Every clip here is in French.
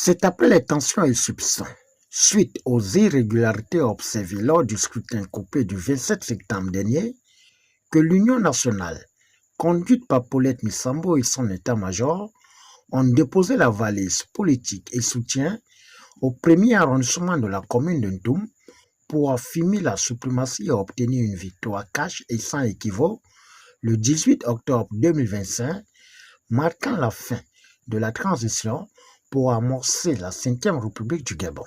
C'est après les tensions et soupçons, suite aux irrégularités observées lors du scrutin coupé du 27 septembre dernier, que l'Union nationale, conduite par Paulette Missambo et son état-major, ont déposé la valise politique et soutien au premier arrondissement de la commune de Ntoum pour affirmer la suprématie et obtenir une victoire cash et sans équivoque le 18 octobre 2025, marquant la fin de la transition pour amorcer la 5e République du Gabon.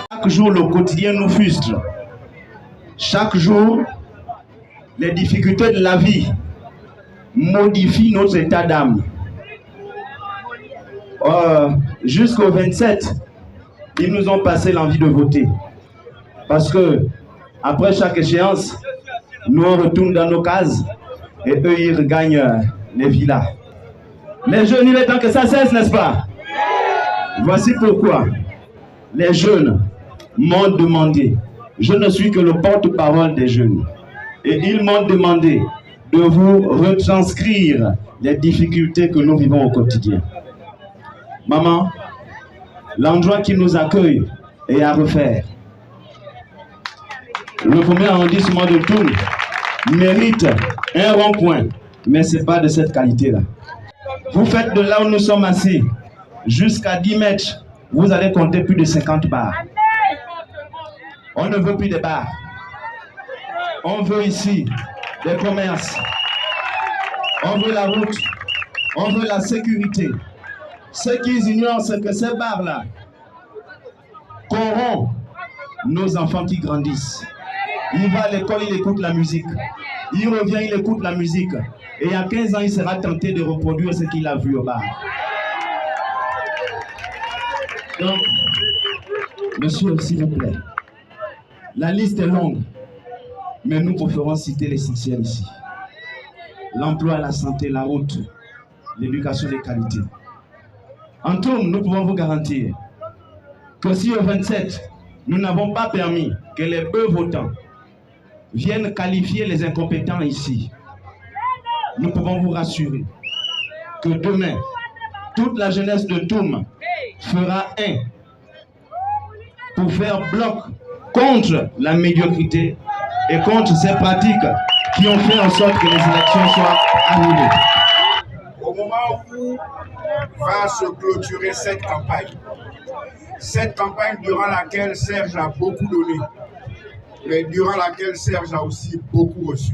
Chaque jour, le quotidien nous frustre. Chaque jour, les difficultés de la vie modifient notre état d'âme. Jusqu'au 27, ils nous ont passé l'envie de voter. Parce que, après chaque échéance, nous on retourne dans nos cases et eux, ils regagnent les villas. Les jeunes, il est temps que ça cesse, n'est-ce pas? Voici pourquoi les jeunes m'ont demandé, je ne suis que le porte-parole des jeunes, et ils m'ont demandé de vous retranscrire les difficultés que nous vivons au quotidien. Maman, l'endroit qui nous accueille est à refaire. Le premier arrondissement de Ntoum mérite un rond-point, mais ce n'est pas de cette qualité-là. Vous faites de là où nous sommes assis jusqu'à 10 mètres, vous allez compter plus de 50 bars. On ne veut plus de bars. On veut ici des commerces. On veut la route. On veut la sécurité. Ce qu'ils ignorent, c'est que ces bars-là corrompent nos enfants qui grandissent. Il va à l'école, il écoute la musique. Il revient, il écoute la musique. Et à 15 ans, il sera tenté de reproduire ce qu'il a vu au bar. Donc, monsieur, s'il vous plaît, la liste est longue, mais nous préférons citer l'essentiel ici. L'emploi, la santé, la route, l'éducation de qualité. En tout, nous pouvons vous garantir que si au 27, nous n'avons pas permis que les bœufs votants viennent qualifier les incompétents ici, nous pouvons vous rassurer que demain, toute la jeunesse de Ntoum fera un pour faire bloc contre la médiocrité et contre ces pratiques qui ont fait en sorte que les élections soient annulées. Au moment où va se clôturer cette campagne durant laquelle Serge a beaucoup donné, mais durant laquelle Serge a aussi beaucoup reçu,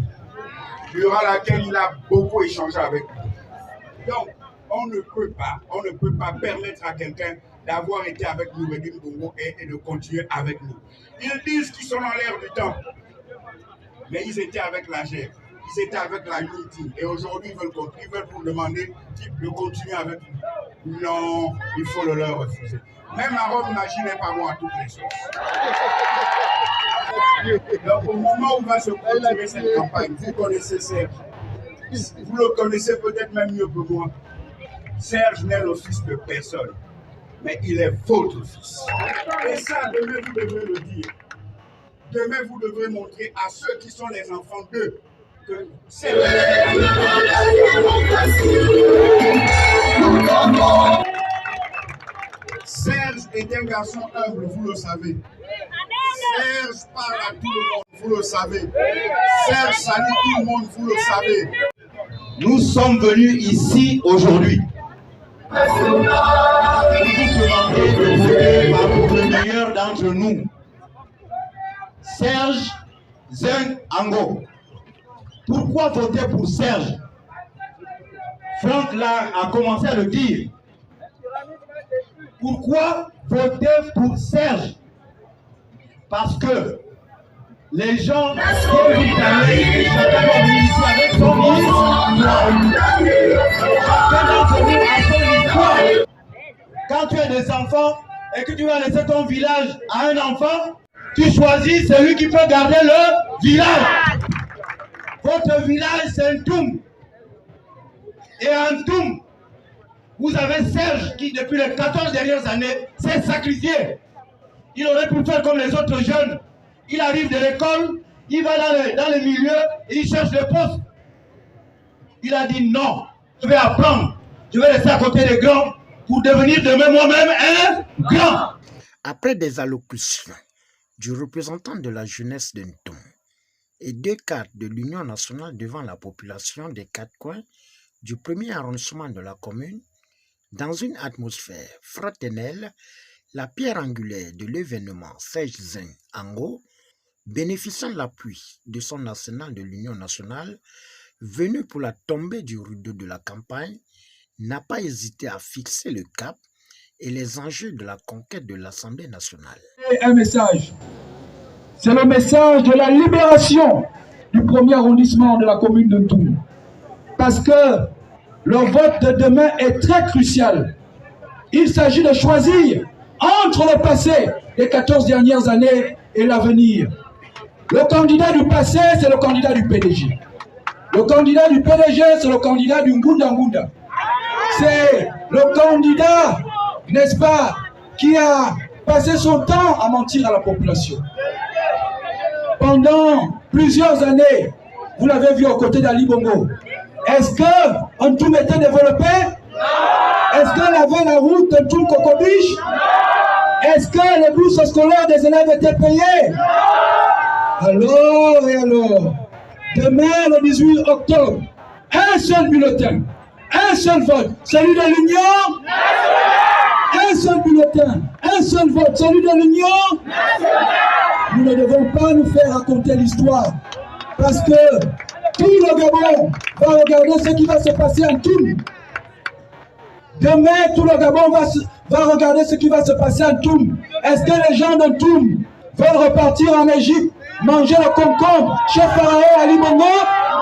durant laquelle il a beaucoup échangé avec nous. Donc, on ne peut pas permettre à quelqu'un d'avoir été avec nous et de continuer avec nous. Ils disent qu'ils sont dans l'air du temps, mais ils étaient avec la GER, ils étaient avec la Unity, et aujourd'hui ils veulent vous demander de continuer avec nous. Non, il faut le leur refuser. Même à Rome, n'imaginez pas moi toutes les choses. Donc au moment où va se clôturer cette campagne, vous connaissez Serge. Vous le connaissez peut-être même mieux que moi. Serge n'est le fils de personne, mais il est votre fils. Et ça, demain, vous devrez le dire. Demain, vous devrez montrer à ceux qui sont les enfants d'eux que Serge est un garçon humble, vous le savez. Serge parle à tout le monde, vous le savez. Serge salue tout le monde, vous le savez. Nous sommes venus ici aujourd'hui pour vous demander de voter pour le meilleur d'entre nous, Serge Zeng Ango. Pourquoi voter pour Serge? Franck là a commencé à le dire. Pourquoi voter pour Serge? Parce que les gens viennent vous parler, chacun va venir ici avec son histoire. Chacun d'entre nous a son histoire. Quand tu as des enfants et que tu vas laisser ton village à un enfant, tu choisis celui qui peut garder le village. Votre village, c'est Ntoum. Et en Ntoum, Vous avez Serge qui, depuis les 14 dernières années, s'est sacrifié. Il aurait pu faire comme les autres jeunes. Il arrive de l'école, il va dans les milieux et il cherche le poste. Il a dit non, je vais apprendre. Je vais rester à côté des grands pour devenir demain moi-même un grand. Après des allocutions du représentant de la jeunesse de Ntoum et 2 cartes de l'Union nationale devant la population des 4 coins du premier arrondissement de la commune, dans une atmosphère fraternelle, la pierre angulaire de l'événement Serge Zeng Ango, bénéficiant de l'appui de son arsenal de l'Union nationale, venu pour la tombée du rideau de la campagne, n'a pas hésité à fixer le cap et les enjeux de la conquête de l'Assemblée nationale. Un message, c'est le message de la libération du premier arrondissement de la commune de Ntoum. Parce que le vote de demain est très crucial. Il s'agit de choisir entre le passé des 14 dernières années et l'avenir. Le candidat du passé, c'est le candidat du PDG. Le candidat du PDG, c'est le candidat du Ngunda Ngunda. C'est le candidat, n'est-ce pas, qui a passé son temps à mentir à la population. Pendant plusieurs années, vous l'avez vu aux côtés d'Ali Bongo. Est-ce que Ntoum était développé? Est-ce qu'elle avait la route Ntoum Kokobiche? Est-ce que les bourses scolaires des élèves étaient payées? Alors et alors, demain le 18 octobre, un seul bulletin, un seul vote, celui de l'Union. Un seul bulletin, un seul vote, celui de l'Union. Nous ne devons pas nous faire raconter l'histoire, parce que tout le Gabon va regarder ce qui va se passer en Ntoum. Demain, tout le Gabon va regarder ce qui va se passer en Ntoum. Est-ce que les gens de Ntoum veulent repartir en Égypte, manger le concombre chez Pharaon Ali Bongo,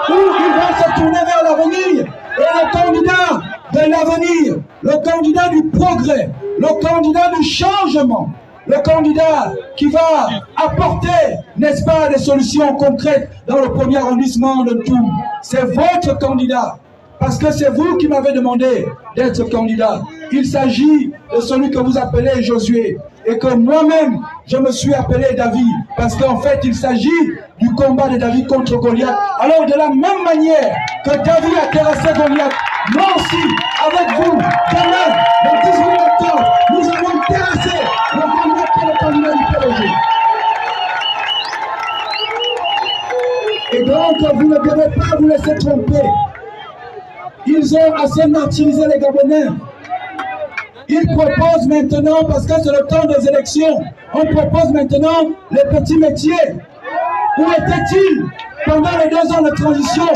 ou ils vont se tourner vers l'avenir? Et le candidat de l'avenir, le candidat du progrès, le candidat du changement, le candidat qui va apporter, n'est-ce pas, des solutions concrètes dans le premier arrondissement de Ntoum, c'est votre candidat. Parce que c'est vous qui m'avez demandé d'être candidat. Il s'agit de celui que vous appelez Josué. Et que moi-même, je me suis appelé David. Parce qu'en fait, il s'agit du combat de David contre Goliath. Alors, de la même manière que David a terrassé Goliath, moi aussi, avec vous, demain, le 18 octobre, nous allons terrasser le Goliath qui est le candidat du PDG. Et donc, vous ne devez pas vous laisser tromper. Ils ont assez martyrisé les Gabonais. Ils proposent maintenant, parce que c'est le temps des élections, on propose maintenant les petits métiers. Où étaient-ils pendant les 2 ans de transition?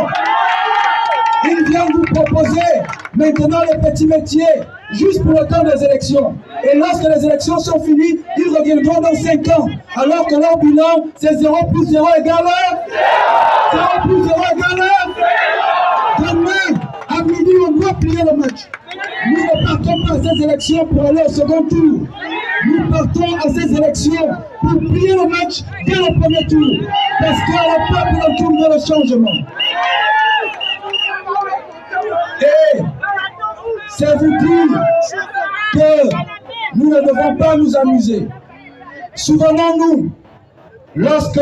Ils viennent vous proposer maintenant les petits métiers, juste pour le temps des élections. Et lorsque les élections sont finies, ils reviendront dans 5 ans. Alors que leur bilan, c'est 0 plus 0 égale 0 plus 0 égale 1. Demain, à midi, on doit plier le match. Nous ne partons pas à ces élections pour aller au second tour. Nous partons à ces élections pour plier le match dès le premier tour. Parce que le peuple de Ntoum veut le changement. Et c'est vous dire que nous ne devons pas nous amuser. Souvenons-nous, lorsque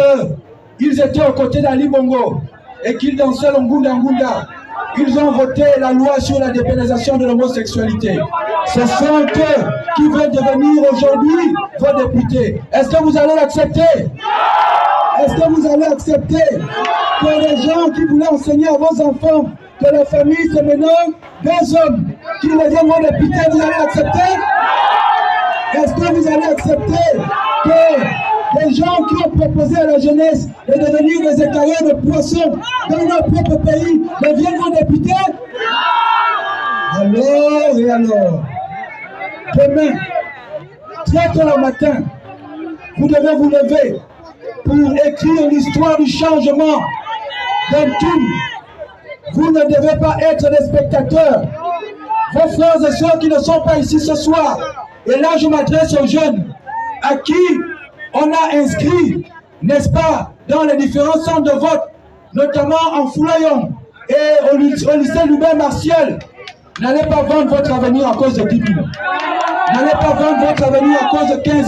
ils étaient aux côtés d'Ali Bongo et qu'ils dansaient le Ngunda Ngunda, ils ont voté la loi sur la dépénalisation de l'homosexualité. Ce sont eux qui veulent devenir aujourd'hui vos députés. Est-ce que vous allez l'accepter? Est-ce que vous allez accepter que les gens qui voulaient enseigner à vos enfants que les familles se ménagent 2 hommes qui deviennent vos députés, vous allez l'accepter? Est-ce que vous allez accepter que les gens qui ont proposé à la jeunesse de devenir des écailleurs de poissons dans leur propre pays deviennent vos députés? Alors et alors, demain, très tôt le matin, vous devez vous lever pour écrire l'histoire du changement d'un Ntoum. Vous ne devez pas être des spectateurs. Vos frères et sœurs qui ne sont pas ici ce soir, et là je m'adresse aux jeunes à qui on a inscrit, n'est-ce pas, dans les différents centres de vote, notamment en Foulayon et au lycée Loubain Martial. N'allez pas vendre votre avenir à cause de 10 000. N'allez pas vendre votre avenir à cause de 15 000.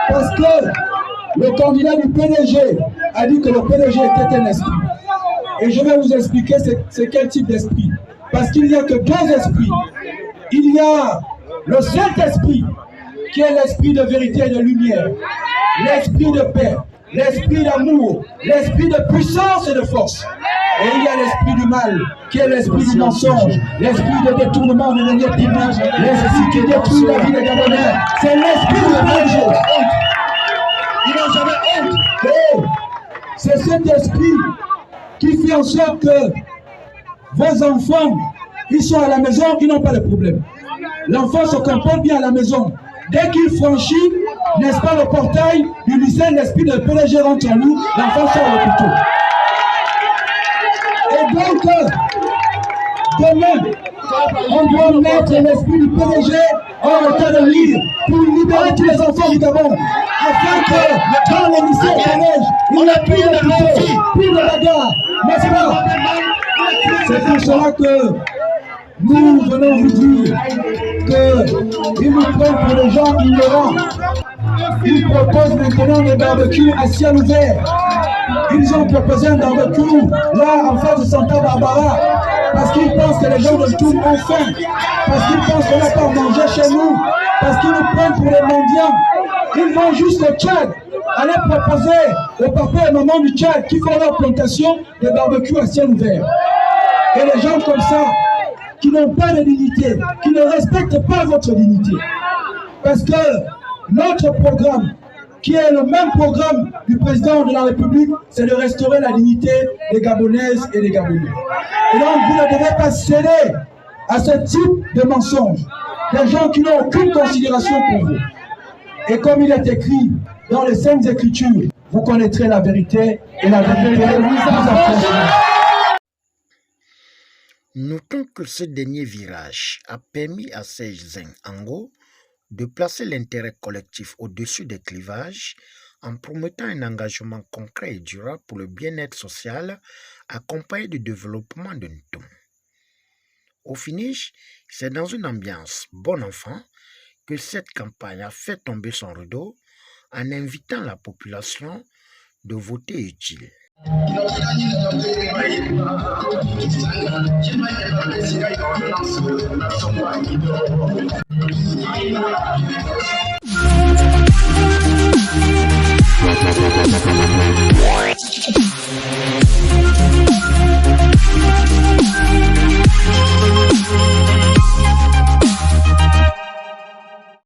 Parce que le candidat du PDG a dit que le PDG était un esprit. Et je vais vous expliquer c'est quel type d'esprit. Parce qu'il n'y a que deux esprits. Il y a le Saint-Esprit, qui est l'esprit de vérité et de lumière, l'esprit de paix, l'esprit d'amour, l'esprit de puissance et de force. Et il y a l'esprit du mal, qui est l'esprit du mensonge, l'esprit de détournement de deniers publics, l'esprit qui détruit la vie des Gabonais. C'est l'esprit du PDG. Ils n'ont jamais honte. Et c'est cet esprit qui fait en sorte que vos enfants, ils sont à la maison, ils n'ont pas de problème. L'enfant se comporte bien à la maison. Dès qu'il franchit, n'est-ce pas, le portail du lycée, l'esprit de PDG rentre en lui, l'enfant sort au plutôt. Et donc, demain, on doit mettre l'esprit du PDG en état de lire pour libérer tous les enfants du Gabon. Afin que dans les lycées et collèges, il n'y ait plus de plutôt, plus de bagarre, n'est-ce pas? C'est pour cela que nous venons vous dire qu'ils nous prennent pour des gens ignorants. Ils proposent maintenant des barbecues à ciel ouvert. Ils ont proposé un barbecue là en face de Santa Barbara parce qu'ils pensent que les gens de Toum ont faim, parce qu'ils pensent qu'on n'a pas mangé chez nous, parce qu'ils nous prennent pour les mendiants. Ils vont jusqu'au Tchad aller proposer aux papas et mamans du Tchad qui font leur plantation des barbecues à ciel ouvert. Et les gens comme ça, qui n'ont pas de dignité, qui ne respectent pas votre dignité. Parce que notre programme, qui est le même programme du président de la République, c'est de restaurer la dignité des Gabonaises et des Gabonais. Et donc vous ne devez pas céder à ce type de mensonges, des gens qui n'ont aucune considération pour vous. Et comme il est écrit dans les Saintes Écritures, vous connaîtrez la vérité et la vérité vous affranchira. Notons que ce dernier virage a permis à Serge Zeng Ango de placer l'intérêt collectif au-dessus des clivages en promettant un engagement concret et durable pour le bien-être social accompagné du développement de Ntoum. Au finish, c'est dans une ambiance bon enfant que cette campagne a fait tomber son rideau en invitant la population de voter utile.